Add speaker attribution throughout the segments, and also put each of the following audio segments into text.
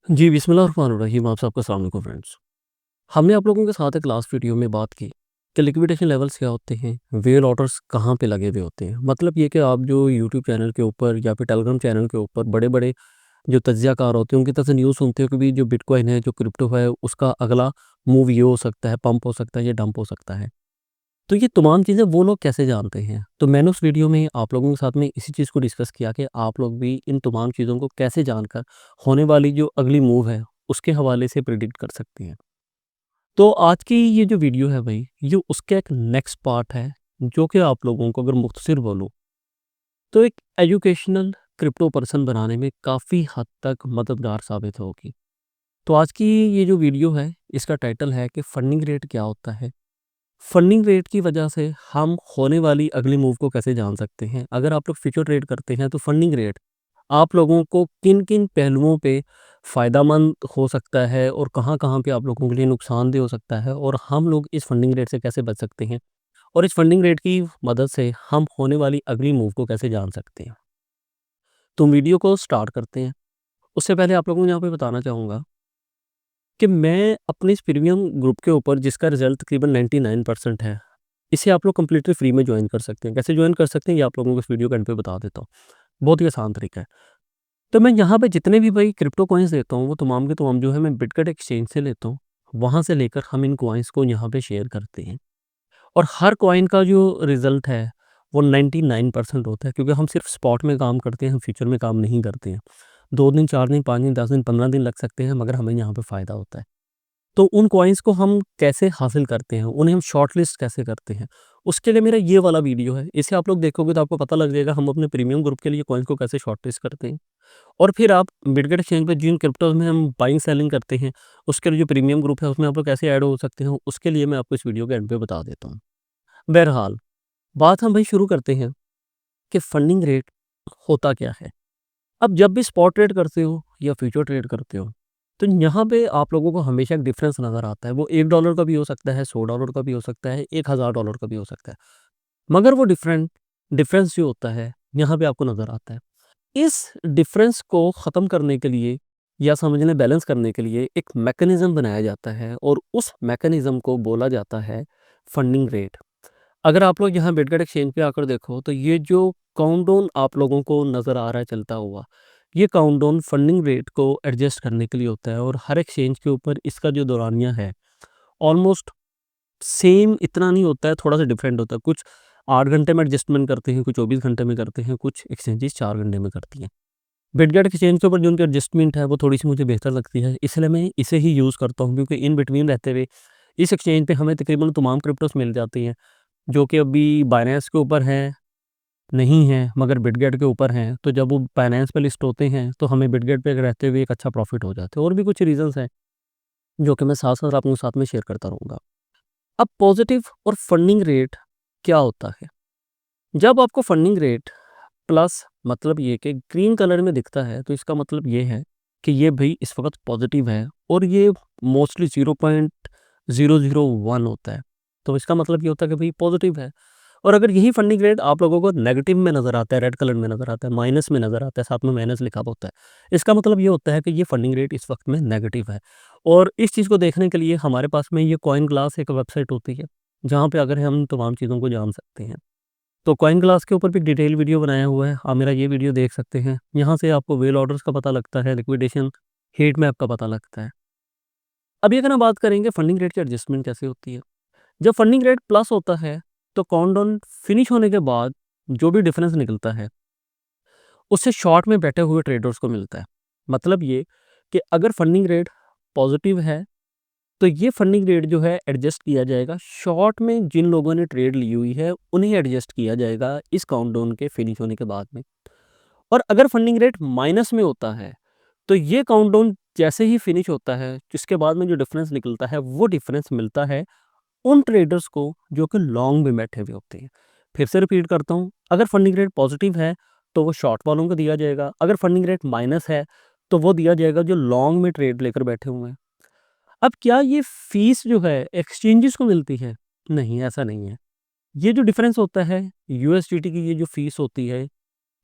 Speaker 1: जी, बिस्मिल्लाहिर्रहमानिर्रहीम। आप सबको अस्सलाम वालेकुम फ्रेंड्स। हमने आप लोगों के साथ एक लास्ट वीडियो में बात की कि लिक्विडेशन लेवल्स क्या होते हैं, वेल ऑर्डर्स कहाँ पे लगे हुए होते हैं। मतलब ये कि आप जो यूट्यूब चैनल के ऊपर या फिर टेलीग्राम चैनल के ऊपर बड़े-बड़े जो तज्ज़ियाकार होते हैं, उनकी तरफ से न्यूज़ सुनते हो कि भी जो बिटकॉइन है, जो क्रिप्टो है, उसका अगला मूव ये हो सकता है, पंप हो सकता है, ये डंप हो सकता है। तो ये तमाम चीज़ें वो लोग कैसे जानते हैं? तो मैंने उस वीडियो में आप लोगों के साथ में इसी चीज़ को डिस्कस किया कि आप लोग भी इन तमाम चीज़ों को कैसे जानकर होने वाली जो अगली मूव है, उसके हवाले से प्रेडिक्ट कर सकते हैं। तो आज की ये जो वीडियो है भाई, ये उसका एक नेक्स्ट पार्ट है, जो कि आप लोगों को अगर मुख्तसर बोलूँ, तो एक एजुकेशनल क्रिप्टो पर्सन बनाने में काफ़ी हद तक मददगार साबित होगी। तो आज की ये जो वीडियो है, इसका टाइटल है कि फंडिंग रेट क्या होता है? फंडिंग रेट की वजह से हम होने वाली अगली मूव को कैसे जान सकते हैं? अगर आप लोग फ्यूचर ट्रेड करते हैं तो फंडिंग रेट आप लोगों को किन-किन पहलुओं पे फ़ायदेमंद हो सकता है और कहाँ-कहाँ पे आप लोगों के लिए नुकसानदेह हो सकता है और हम लोग इस फंडिंग रेट से कैसे बच सकते हैं? और इस फंडिंग रेट की मदद से हम होने वाली अगली मूव को कैसे जान सकते हैं? तो वीडियो को स्टार्ट करते हैं। उससे पहले आप लोगों को यहाँ पे बताना चाहूँगा कि मैं अपने इस प्रीमियम ग्रुप के ऊपर जिसका रिज़ल्ट तकरीबन 99% है, इसे आप लोग कंप्लीटली फ्री में जॉइन कर सकते हैं। कैसे जॉइन कर सकते हैं ये आप लोगों को इस वीडियो के एंड पे बता देता हूँ। बहुत ही आसान तरीका है। तो मैं यहाँ पे जितने भी भाई क्रिप्टो कॉइन्स देता हूँ वो तमाम के तमाम जो है मैं बिटगेट एक्सचेंज से लेता हूँ। वहाँ से लेकर हम इन कॉइन्स को यहाँ पे शेयर करते हैं। और हर कॉइन का जो रिज़ल्ट है वो 99% होता है, क्योंकि हम सिर्फ़ स्पॉट में काम करते हैं, हम फ्यूचर में काम नहीं करते हैं। 2 दिन, 4 दिन, 5 दिन, 10 दिन, 15 दिन लग सकते हैं, मगर हमें यहाँ पे फ़ायदा होता है। तो उन कॉइन्स को हम कैसे हासिल करते हैं, उन्हें हम शॉर्ट लिस्ट कैसे करते हैं, उसके लिए मेरा ये वाला वीडियो है। इसे आप लोग देखोगे तो आपको पता लग जाएगा हम अपने प्रीमियम ग्रुप के लिए कॉइन्स को कैसे शॉर्ट लिस्ट करते हैं। और फिर आप बिटगेट एक्सचेंज पे जिन क्रिप्टोज़ में हम बाइंग सेलिंग करते हैं, उसके लिए जो प्रीमियम ग्रुप है उसमें आप लोग कैसे ऐड हो सकते हैं, उसके लिए मैं आपको इस वीडियो के एंड पे बता देता हूँ। बहरहाल, बात हम भाई शुरू करते हैं कि फंडिंग रेट होता क्या है? अब जब भी स्पॉट ट्रेड करते हो या फ्यूचर ट्रेड करते हो, तो यहाँ पे आप लोगों को हमेशा एक डिफरेंस नज़र आता है। वो $1 का भी हो सकता है, $100 का भी हो सकता है, $1000 का भी हो सकता है। मगर वो डिफरेंस जो होता है, यहाँ पे आपको नज़र आता है। इस डिफरेंस को ख़त्म करने के लिए या समझ लें बैलेंस करने के लिए एक मैकेनिज़्म बनाया जाता है और उस मैकेनिज़्म को बोला जाता है फंडिंग रेट। अगर आप लोग यहाँ बिटगेट एक्सचेंज पे आकर देखो तो ये जो काउंटडाउन आप लोगों को नज़र आ रहा है चलता हुआ, ये काउंटडाउन फंडिंग रेट को एडजस्ट करने के लिए होता है। और हर एक्सचेंज के ऊपर इसका जो दौरानिया है ऑलमोस्ट सेम इतना नहीं होता है, थोड़ा सा डिफरेंट होता है। कुछ 8 घंटे में एडजस्टमेंट करते हैं, कुछ 24 घंटे में करते हैं, कुछ एक्सचेंजेस 4 घंटे में करती हैं। बिटगेट एक्सचेंज के ऊपर जो उनकी एडजस्टमेंट है वो थोड़ी सी मुझे बेहतर लगती है, इसलिए मैं इसे ही यूज़ करता हूँ, क्योंकि इन बिटवीन रहते हुए इस एक्सचेंज पे हमें तकरीबन तमाम क्रिप्टोस मिल जाती हैं जो कि अभी बाइनेंस के ऊपर हैं नहीं हैं, मगर बिटगेट के ऊपर हैं। तो जब वो बाइनेंस पे लिस्ट होते हैं तो हमें बिटगेट पे रहते हुए एक अच्छा प्रॉफिट हो जाता है। और भी कुछ रीज़न्स हैं जो कि मैं साथ-साथ आप लोगों के साथ में शेयर करता रहूँगा। अब पॉज़िटिव और फंडिंग रेट क्या होता है? जब आपको फंडिंग रेट प्लस मतलब ये कि ग्रीन कलर में दिखता है तो इसका मतलब ये है कि ये भई इस वक़्त पॉज़िटिव है और ये मोस्टली 0.001 होता है। तो इसका मतलब ये होता है कि भई पॉज़िटिव है। और अगर यही फंडिंग रेट आप लोगों को नेगेटिव में नज़र आता है, रेड कलर में नज़र आता है, माइनस में नज़र आता है, साथ में माइनस लिखा हुआ होता है, इसका मतलब ये होता है कि ये फंडिंग रेट इस वक़्त में नेगेटिव है। और इस चीज़ को देखने के लिए हमारे पास में ये कॉइन ग्लास एक वेबसाइट होती है, जहाँ पे अगर हम तमाम चीज़ों को जान सकते हैं। तो कॉइन ग्लास के ऊपर भी एक डिटेल वीडियो बनाया हुआ है, आप मेरा ये वीडियो देख सकते हैं। यहाँ से आपको व्हेल ऑर्डर्स का पता लगता है, लिक्विडेशन हीट मैप का पता लगता है। अभी अगर हम बात करेंगे फंडिंग रेट की एडजस्टमेंट कैसे होती है। जब फंडिंग रेट प्लस होता है तो काउंटडाउन फिनिश होने के बाद जो भी डिफरेंस निकलता है उससे शॉर्ट में बैठे हुए ट्रेडर्स को मिलता है। मतलब ये कि अगर फंडिंग रेट पॉजिटिव है तो ये फंडिंग रेट जो है एडजस्ट किया जाएगा, शॉर्ट में जिन लोगों ने ट्रेड ली हुई है उन्हें एडजस्ट किया जाएगा इस काउंटडाउन के फिनिश होने के बाद में। और अगर फंडिंग रेट माइनस में होता है तो ये काउंटडाउन जैसे ही फिनिश होता है जिसके बाद में जो डिफरेंस निकलता है वो डिफरेंस मिलता है उन ट्रेडर्स को जो कि लॉन्ग में बैठे हुए होते हैं। फिर से रिपीट करता हूँ, अगर फंडिंग रेट पॉजिटिव है तो वो शॉर्ट वालों को दिया जाएगा, अगर फंडिंग रेट माइनस है तो वो दिया जाएगा जो लॉन्ग में ट्रेड लेकर बैठे हुए हैं। अब क्या ये फीस जो है एक्सचेंजेस को मिलती है? नहीं, ऐसा नहीं है। ये जो डिफरेंस होता है यूएसडीटी की, ये जो फीस होती है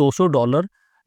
Speaker 1: $200